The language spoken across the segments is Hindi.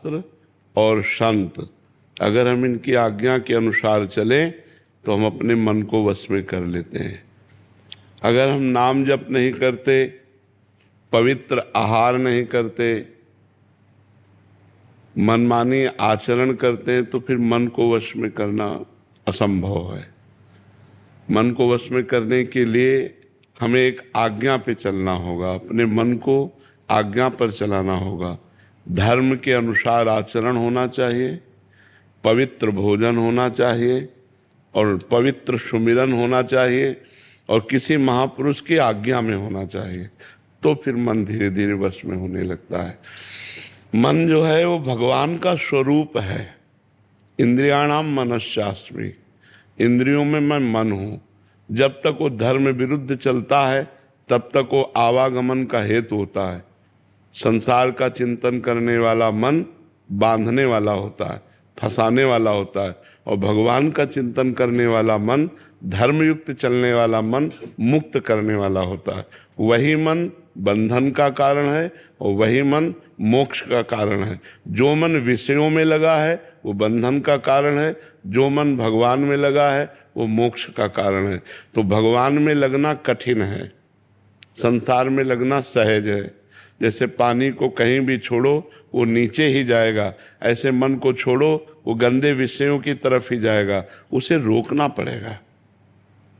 शास्त्र और संत, अगर हम इनकी आज्ञा के अनुसार चलें तो हम अपने मन को वश में कर लेते हैं। अगर हम नाम जप नहीं करते, पवित्र आहार नहीं करते, मनमानी आचरण करते हैं, तो फिर मन को वश में करना असंभव है। मन को वश में करने के लिए हमें एक आज्ञा पे चलना होगा, अपने मन को आज्ञा पर चलाना होगा। धर्म के अनुसार आचरण होना चाहिए, पवित्र भोजन होना चाहिए और पवित्र सुमिरन होना चाहिए और किसी महापुरुष की आज्ञा में होना चाहिए, तो फिर मन धीरे धीरे वश में होने लगता है। मन जो है वो भगवान का स्वरूप है। इंद्रियाणाम मनश्चास्मि, इंद्रियों में मैं मन हूँ। जब तक वो धर्म विरुद्ध चलता है तब तक वो आवागमन का हेतु होता है। संसार का चिंतन करने वाला मन बांधने वाला होता है, फंसाने वाला होता है, और भगवान का चिंतन करने वाला मन, धर्मयुक्त चलने वाला मन मुक्त करने वाला होता है। वही मन बंधन का कारण है और वही मन मोक्ष का कारण है। जो मन विषयों में लगा है वो बंधन का कारण है, जो मन भगवान में लगा है वो मोक्ष का कारण है। तो भगवान में लगना कठिन है, संसार में लगना सहज है। जैसे पानी को कहीं भी छोड़ो वो नीचे ही जाएगा, ऐसे मन को छोड़ो वो गंदे विषयों की तरफ ही जाएगा। उसे रोकना पड़ेगा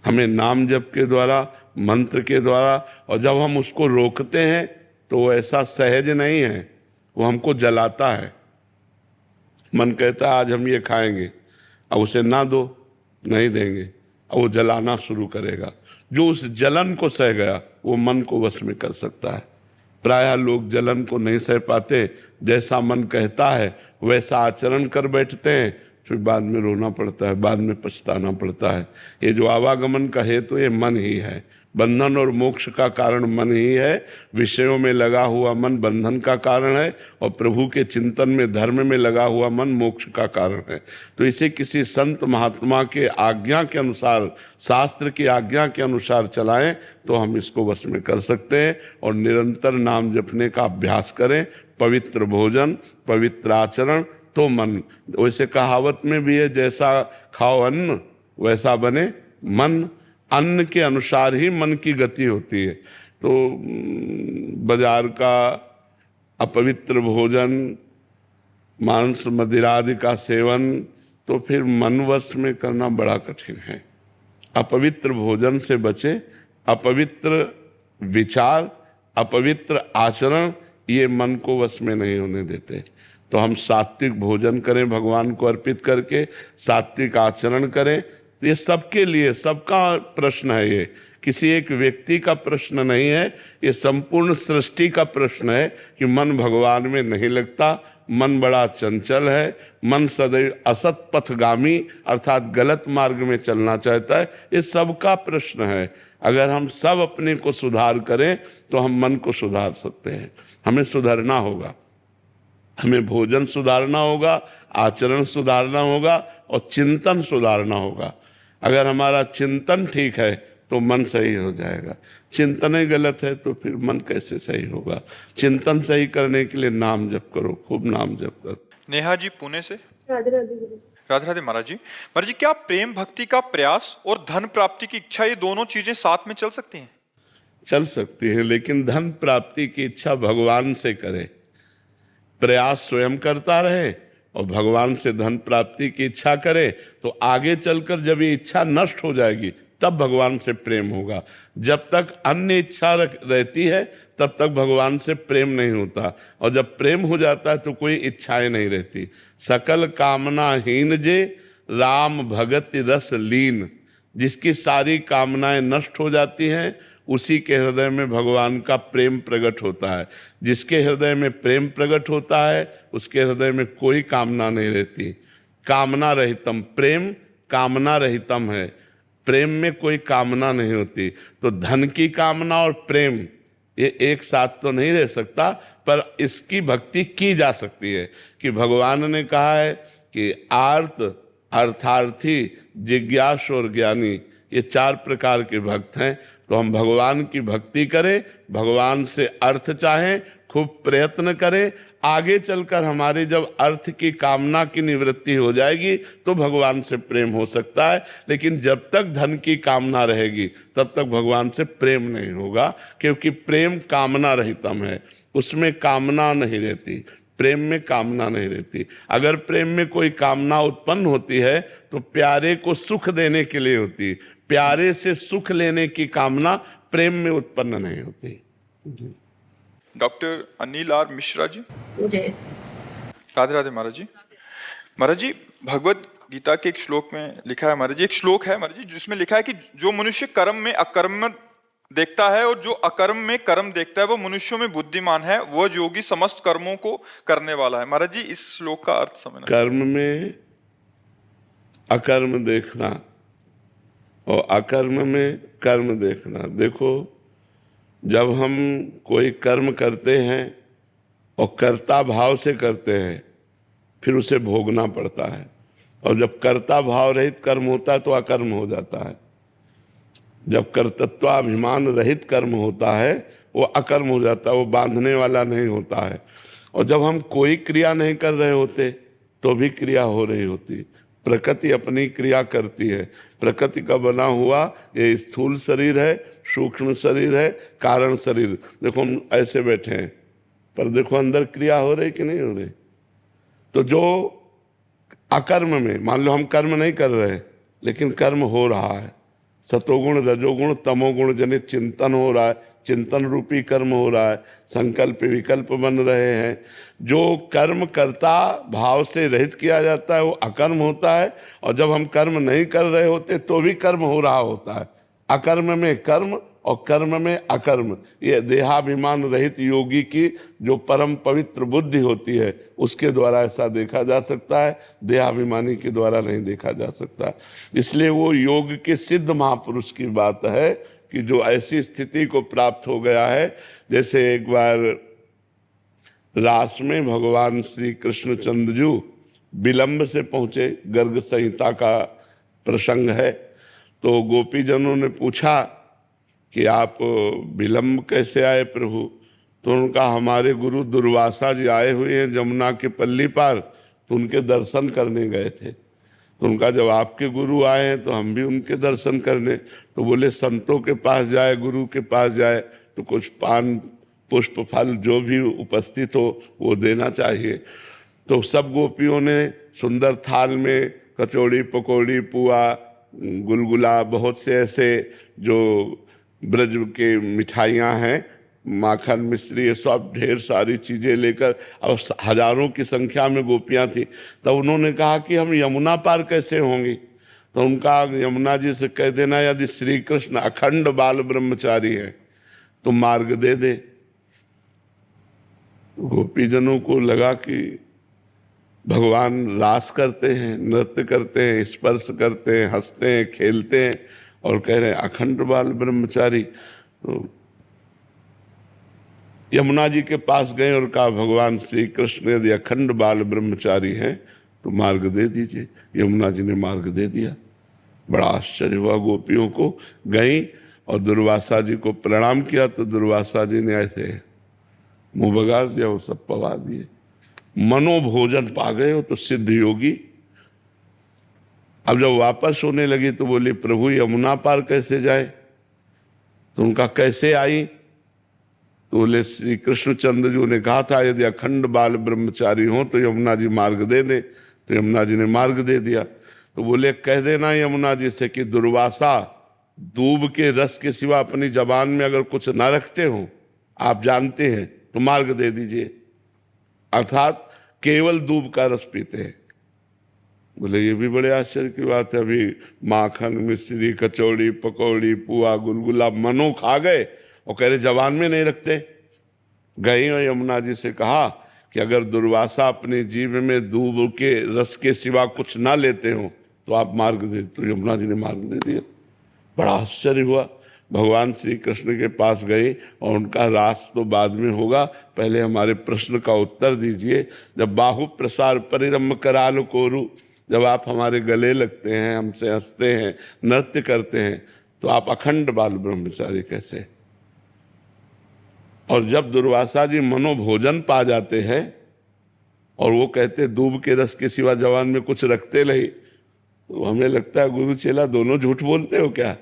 हमें नाम जप के द्वारा, मंत्र के द्वारा। और जब हम उसको रोकते हैं तो वो ऐसा सहज नहीं है, वो हमको जलाता है। मन कहता है आज हम ये खाएंगे, अब उसे ना दो, नहीं देंगे, अब वो जलाना शुरू करेगा। जो उस जलन को सह गया वो मन को वश में कर सकता है। प्रायः लोग जलन को नहीं सह पाते, जैसा मन कहता है वैसा आचरण कर बैठते हैं, फिर बाद में रोना पड़ता है, बाद में पछताना पड़ता है। ये जो आवागमन का हेतु ये मन ही है, बंधन और मोक्ष का कारण मन ही है। विषयों में लगा हुआ मन बंधन का कारण है और प्रभु के चिंतन में, धर्म में लगा हुआ मन मोक्ष का कारण है। तो इसे किसी संत महात्मा के आज्ञा के अनुसार, शास्त्र की आज्ञा के अनुसार चलाएं तो हम इसको वश में कर सकते हैं। और निरंतर नाम जपने का अभ्यास करें, पवित्र भोजन, पवित्र आचरण, तो मन, वैसे कहावत में भी है, जैसा खाओ अन्न वैसा बने मन। अन्न के अनुसार ही मन की गति होती है। तो बाजार का अपवित्र भोजन, मांस मदिरादि का सेवन, तो फिर मन वश में करना बड़ा कठिन है। अपवित्र भोजन से बचे, अपवित्र विचार, अपवित्र आचरण ये मन को वश में नहीं होने देते। तो हम सात्विक भोजन करें, भगवान को अर्पित करके सात्विक आचरण करें। ये सबके लिए, सबका प्रश्न है, ये किसी एक व्यक्ति का प्रश्न नहीं है, ये संपूर्ण सृष्टि का प्रश्न है कि मन भगवान में नहीं लगता, मन बड़ा चंचल है, मन सदैव असत पथगामी अर्थात गलत मार्ग में चलना चाहता है। ये सबका प्रश्न है। अगर हम सब अपने को सुधार करें तो हम मन को सुधार सकते हैं। हमें सुधरना होगा, हमें भोजन सुधारना होगा, आचरण सुधारना होगा और चिंतन सुधारना होगा। अगर हमारा चिंतन ठीक है तो मन सही हो जाएगा। चिंतन ही गलत है तो फिर मन कैसे सही होगा। चिंतन सही करने के लिए नाम जप करो, खूब नाम जप करो। नेहा जी पुणे से। राधे राधे गुरु। राधे राधे महाराज जी। महाराज जी, क्या प्रेम भक्ति का प्रयास और धन प्राप्ति की इच्छा, ये दोनों चीजें साथ में चल सकती हैं? चल सकती है, लेकिन धन प्राप्ति की इच्छा भगवान से करे। प्रयास स्वयं करता रहे और भगवान से धन प्राप्ति की इच्छा करे, तो आगे चलकर जब ये इच्छा नष्ट हो जाएगी तब भगवान से प्रेम होगा। जब तक अन्य इच्छा रहती है तब तक भगवान से प्रेम नहीं होता, और जब प्रेम हो जाता है तो कोई इच्छाएं नहीं रहती। सकल कामना हीन जे राम भगत रस लीन, जिसकी सारी कामनाएं नष्ट हो जाती हैं उसी के हृदय में भगवान का प्रेम प्रकट होता है। जिसके हृदय में प्रेम प्रकट होता है उसके हृदय में कोई कामना नहीं रहती। कामना रहितम प्रेम, कामना रहितम है। प्रेम में कोई कामना नहीं होती। तो धन की कामना और प्रेम ये एक साथ तो नहीं रह सकता, पर इसकी भक्ति की जा सकती है। कि भगवान ने कहा है कि आर्त, अर्थार्थी, जिज्ञासु और ज्ञानी, ये 4 प्रकार के भक्त हैं। तो हम भगवान की भक्ति करें, भगवान से अर्थ चाहें, खूब प्रयत्न करें, आगे चलकर हमारे जब अर्थ की कामना की निवृत्ति हो जाएगी तो भगवान से प्रेम हो सकता है, लेकिन जब तक धन की कामना रहेगी तब तक भगवान से प्रेम नहीं होगा, क्योंकि प्रेम कामना रहितम है, उसमें कामना नहीं रहती, प्रेम में कामना नहीं रहती। अगर प्रेम में कोई कामना उत्पन्न होती है तो प्यारे को सुख देने के लिए होती, प्यारे से सुख लेने की कामना प्रेम में उत्पन्न नहीं होती। Doctor Anil are Mishra ji. जय राधे राधे महाराज जी। महाराज जी, भगवत गीता के एक श्लोक में लिखा है महाराज जी, एक श्लोक है महाराज जी जिसमें लिखा है कि जो मनुष्य कर्म में अकर्म देखता है और जो अकर्म में कर्म देखता है वो मनुष्यों में बुद्धिमान है, वह योगी समस्त कर्मों को करने वाला है। महाराज जी, इस श्लोक का अर्थ समझना। कर्म में अकर्म देखना और अकर्म में कर्म देखना। देखो, जब हम कोई कर्म करते हैं और कर्ता भाव से करते हैं फिर उसे भोगना पड़ता है, और जब कर्ता भाव रहित कर्म होता है तो अकर्म हो जाता है। जब कर्तृत्वाभिमान रहित कर्म होता है वो अकर्म हो जाता है, वो बांधने वाला नहीं होता है। और जब हम कोई क्रिया नहीं कर रहे होते तो भी क्रिया हो रही होती। प्रकृति अपनी क्रिया करती है। प्रकृति का बना हुआ ये स्थूल शरीर है, सूक्ष्म शरीर है, कारण शरीर। देखो हम ऐसे बैठे हैं पर देखो अंदर क्रिया हो रही कि नहीं हो रही। तो जो अकर्म में, मान लो हम कर्म नहीं कर रहे लेकिन कर्म हो रहा है, सतोगुण रजोगुण तमोगुण जनित चिंतन हो रहा है, चिंतन रूपी कर्म हो रहा है, संकल्प विकल्प बन रहे हैं। जो कर्म कर्ता भाव से रहित किया जाता है वो अकर्म होता है, और जब हम कर्म नहीं कर रहे होते तो भी कर्म हो रहा होता है। अकर्म में कर्म और कर्म में अकर्म, ये देहाभिमान रहित योगी की जो परम पवित्र बुद्धि होती है उसके द्वारा ऐसा देखा जा सकता है, देहाभिमानी के द्वारा नहीं देखा जा सकता। इसलिए वो योग के सिद्ध महापुरुष की बात है कि जो ऐसी स्थिति को प्राप्त हो गया है। जैसे एक बार रास में भगवान श्री कृष्णचंद्र जी विलंब से पहुंचे, गर्ग संहिता का प्रसंग है, तो गोपीजनों ने पूछा कि आप विलंब कैसे आए प्रभु। तो उनका हमारे गुरु दुर्वासा जी आए हुए हैं जमुना के पल्ली पार, तो उनके दर्शन करने गए थे। तो उनका जब आपके गुरु आए हैं तो हम भी उनके दर्शन करने। तो बोले संतों के पास जाए, गुरु के पास जाए तो कुछ पान पुष्प फल जो भी उपस्थित हो वो देना चाहिए। तो सब गोपियों ने सुंदर थाल में कचौड़ी पकौड़ी पुआ गुलगुला बहुत से ऐसे जो ब्रज के मिठाइयाँ हैं, माखन मिश्री, ये सब ढेर सारी चीज़ें लेकर, और हजारों की संख्या में गोपियाँ थी। तब उन्होंने कहा कि हम यमुना पार कैसे होंगी। तो उनका यमुना जी से कह देना यदि श्री कृष्ण अखंड बाल ब्रह्मचारी है तो मार्ग दे दे। गोपीजनों को लगा कि भगवान रास करते हैं, नृत्य करते हैं, स्पर्श करते हैं, हंसते हैं, खेलते हैं, और कह रहे हैं अखंड बाल ब्रह्मचारी। तो यमुना जी के पास गए और कहा भगवान श्री कृष्ण यदि अखंड बाल ब्रह्मचारी हैं तो मार्ग दे दीजिए। यमुना जी ने मार्ग दे दिया। बड़ा आश्चर्य हुआ गोपियों को। गई और दुर्वासा जी को प्रणाम किया तो दुर्वासा जी ने ऐसे मुंह बगा दिया, वो सब पवा दिए। मनोभोजन पा गए हो तो सिद्ध योगी। अब जब वापस होने लगी तो बोली प्रभु यमुना पार कैसे जाए। तो उनका कैसे आई। तो बोले श्री कृष्णचंद्र जी ने कहा था यदि अखंड बाल ब्रह्मचारी हो तो यमुना जी मार्ग दे दे। तो यमुना जी ने मार्ग दे दिया। तो बोले कह देना यमुना जी से कि दुर्वासा दूब के रस के सिवा अपनी जबान में अगर कुछ ना रखते हो, आप जानते हैं, तो मार्ग दे दीजिए। अर्थात केवल दूब का रस पीते हैं। बोले ये भी बड़े आश्चर्य की बात है। अभी माखन मिश्री कचौड़ी पकौड़ी पुआ गुलगुला मनो खा गए और कह रहे जबान में नहीं रखते। गई और यमुना जी से कहा कि अगर दुर्वासा अपने जीव में दूब के रस के सिवा कुछ ना लेते हो तो आप मार्ग दे। तो यमुना जी ने मार्ग दे दिया। बड़ा आश्चर्य हुआ। भगवान श्री कृष्ण के पास गए और उनका रास तो बाद में होगा, पहले हमारे प्रश्न का उत्तर दीजिए। जब बाहु प्रसार परिरम कराल कोरु, जब आप हमारे गले लगते हैं, हमसे हंसते हैं, नृत्य करते हैं, तो आप अखंड बाल ब्रह्मचारी कैसे। और जब दुर्वासा जी मनोभोजन पा जाते हैं और वो कहते दूब के रस के सिवा जवान में कुछ रखते नहीं, तो हमें लगता है गुरु चेला दोनों झूठ बोलते हो क्या।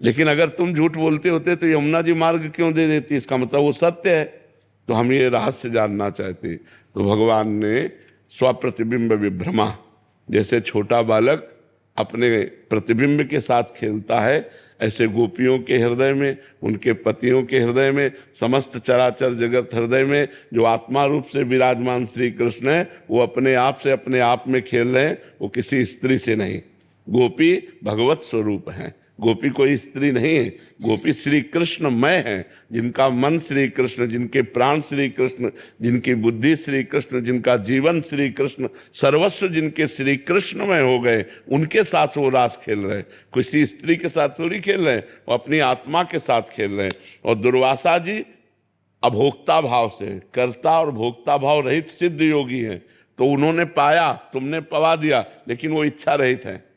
लेकिन अगर तुम झूठ बोलते होते तो यमुना जी मार्ग क्यों दे देती, इसका मतलब वो सत्य है। तो हम ये रहस्य जानना चाहते। तो भगवान ने स्वप्रतिबिंब विभ्रमा, जैसे छोटा बालक अपने प्रतिबिंब के साथ खेलता है, ऐसे गोपियों के हृदय में, उनके पतियों के हृदय में, समस्त चराचर जगत हृदय में जो आत्मा रूप से विराजमान श्री कृष्ण है, वो अपने आप में खेल रहे हैं। वो किसी स्त्री से नहीं। गोपी भगवत स्वरूप हैं, गोपी कोई स्त्री नहीं है। गोपी श्री कृष्णमय है, जिनका मन श्री कृष्ण, जिनके प्राण श्री कृष्ण, जिनकी बुद्धि श्री कृष्ण, जिनका जीवन श्री कृष्ण, सर्वस्व जिनके श्री कृष्णमय हो गए, उनके साथ वो रास खेल रहे हैं। किसी स्त्री के साथ थोड़ी खेल रहे हैं, वो अपनी आत्मा के साथ खेल रहे हैं। और दुर्वासा जी अभोक्ता भाव से, कर्ता और भोक्ता भाव रहित सिद्ध योगी हैं। तो उन्होंने पाया, तुमने पवा दिया, लेकिन वो इच्छा रहित है।